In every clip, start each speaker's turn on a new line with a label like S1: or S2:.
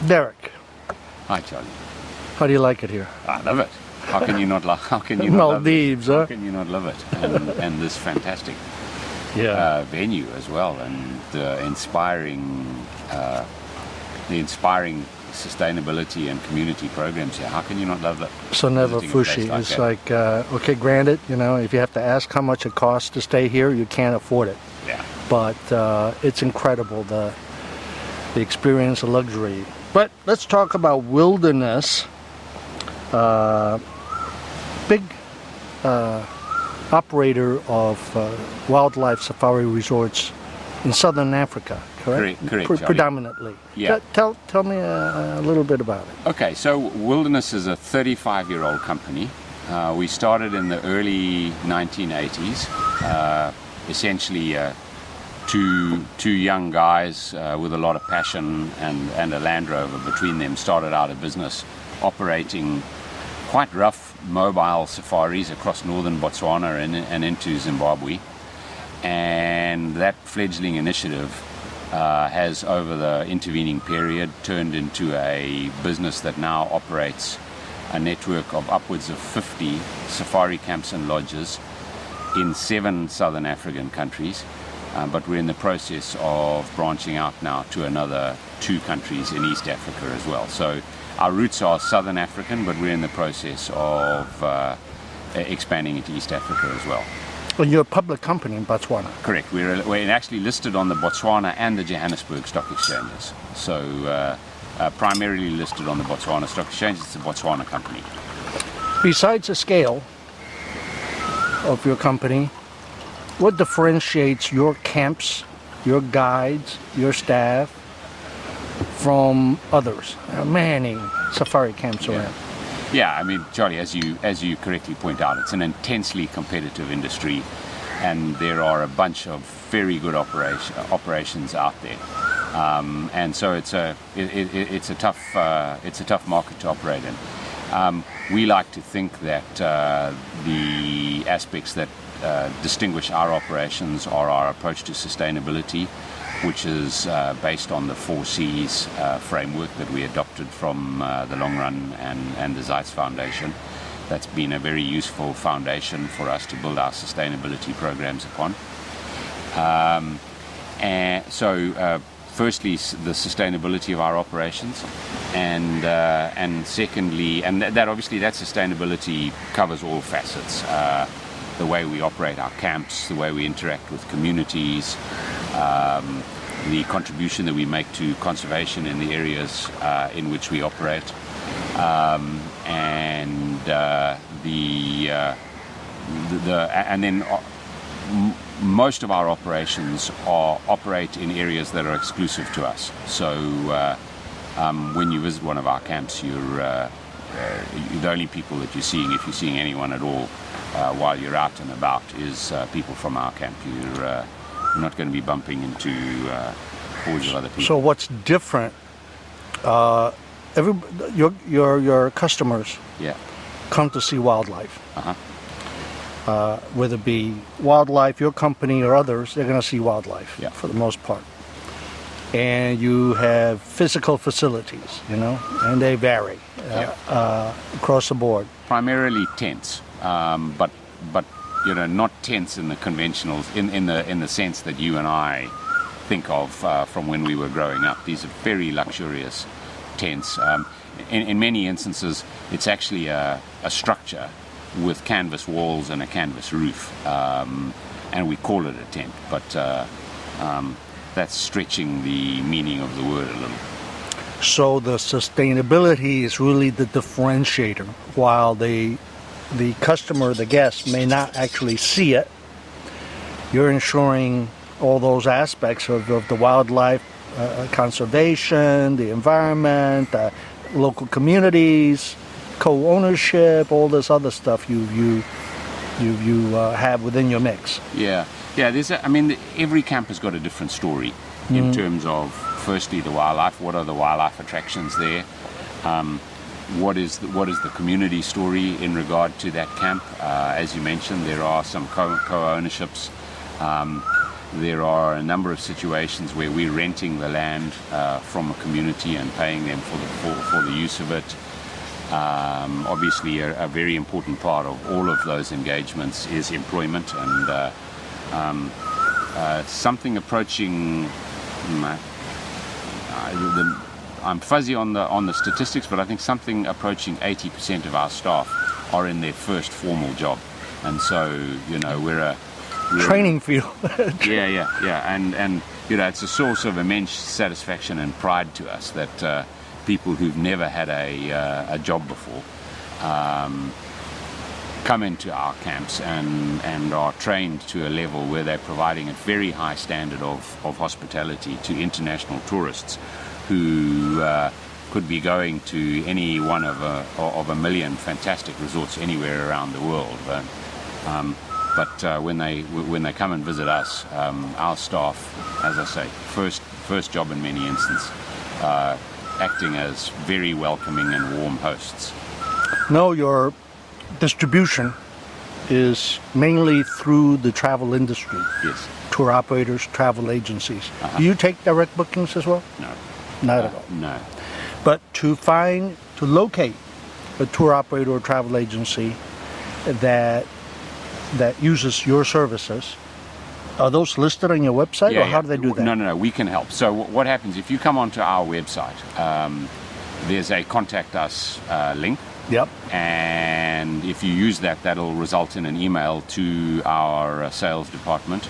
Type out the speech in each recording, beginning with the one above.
S1: Derek,
S2: Hi, Charlie.
S1: how do you like it here?
S2: I love it. How can you not like? How can you not
S1: Maldives,
S2: love it?
S1: huh?
S2: How can you not love it? And this fantastic venue as well, and the inspiring sustainability and community programs here. How can you not love that?
S1: So never
S2: visiting a place
S1: pushy.
S2: like
S1: It's
S2: that?
S1: like, okay, granted, if you have to ask how much it costs to stay here, you can't afford it.
S2: Yeah.
S1: But it's incredible, the experience, the luxury. But let's talk about wilderness. Big operator of wildlife safari resorts in southern Africa, correct?
S2: Correct, Charlie.
S1: Predominantly.
S2: Yeah.
S1: Tell me a little bit about it.
S2: Okay, so Wilderness is a 35-year-old company. We started in the early 1980s. Essentially, two young guys with a lot of passion and a Land Rover between them started out a business operating quite rough mobile safaris across northern Botswana and into Zimbabwe. And that fledgling initiative has, over the intervening period, turned into a business that now operates a network of upwards of 50 safari camps and lodges in 7 southern African countries. But we're in the process of branching out now to another 2 countries in East Africa as well. So our roots are Southern African, but we're in the process of expanding into East Africa as well.
S1: Well, you're a public company in Botswana.
S2: Correct. We're actually listed on the Botswana and the Johannesburg stock exchanges. So primarily listed on the Botswana stock exchange. It's a Botswana company.
S1: Besides the scale of your company, what differentiates your camps, your guides, your staff from others, many safari camps around?
S2: Yeah, I mean, Charlie, as you correctly point out, it's an intensely competitive industry, and there are a bunch of very good operations out there, and so it's a tough market to operate in. We like to think that the aspects that distinguish our operations are our approach to sustainability, which is based on the 4 C's framework that we adopted from the Long Run and the Zeitz Foundation. That's been a very useful foundation for us to build our sustainability programs upon. And so, firstly, the sustainability of our operations, and secondly, and that obviously that sustainability covers all facets. The way we operate our camps, the way we interact with communities, the contribution that we make to conservation in the areas in which we operate, most of our operations operate in areas that are exclusive to us. So when you visit one of our camps, you're the only people that you're seeing, if you're seeing anyone at all, while you're out and about, is people from our camp. You're not going to be bumping into hordes of other people.
S1: So what's different? Your customers come to see wildlife. Whether it be wildlife, your company, or others, they're going to see wildlife for the most part. And you have physical facilities, and they vary across the board.
S2: Primarily tents, but not tents in the conventional, in the sense that you and I think of from when we were growing up. These are very luxurious tents. In many instances, it's actually a structure with canvas walls and a canvas roof, and we call it a tent, but that's stretching the meaning of the word a little.
S1: So the sustainability is really the differentiator. While the customer, the guest, may not actually see it, you're ensuring all those aspects of the wildlife conservation, the environment, local communities, co-ownership, all this other stuff you have within your mix.
S2: Yeah. Every camp has got a different story in terms of, firstly, the wildlife. What are the wildlife attractions there? What is the community story in regard to that camp? As you mentioned, there are some co-ownerships. There are a number of situations where we're renting the land from a community and paying them for the use of it. Obviously, a very important part of all of those engagements is employment, and something approaching. I'm fuzzy on the statistics, but I think something approaching 80% of our staff are in their first formal job, and so we're
S1: training field.
S2: yeah, and it's a source of immense satisfaction and pride to us that people who've never had a job before come into our camps and are trained to a level where they're providing a very high standard of hospitality to international tourists who could be going to any one of a million fantastic resorts anywhere around the world. But when they come and visit us, our staff, as I say, first job in many instances, acting as very welcoming and warm hosts.
S1: No, your distribution is mainly through the travel industry.
S2: Yes.
S1: Tour operators, travel agencies.
S2: Uh-huh.
S1: Do you take direct bookings as well?
S2: No.
S1: Not at all.
S2: No.
S1: But to locate a tour operator or travel agency that uses your services, are those listed on your website, or how do they do that?
S2: No, we can help. So what happens if you come onto our website, there's a contact us link.
S1: Yep.
S2: And if you use that, that'll result in an email to our sales department,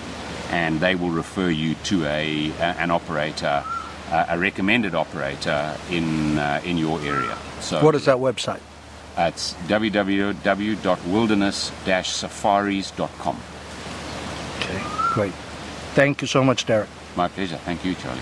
S2: and they will refer you to an operator, a recommended operator in your area. So
S1: what is that website?
S2: It's www.wilderness-safaris.com.
S1: Okay, great. Thank you so much, Derek.
S2: My pleasure. Thank you, Charlie.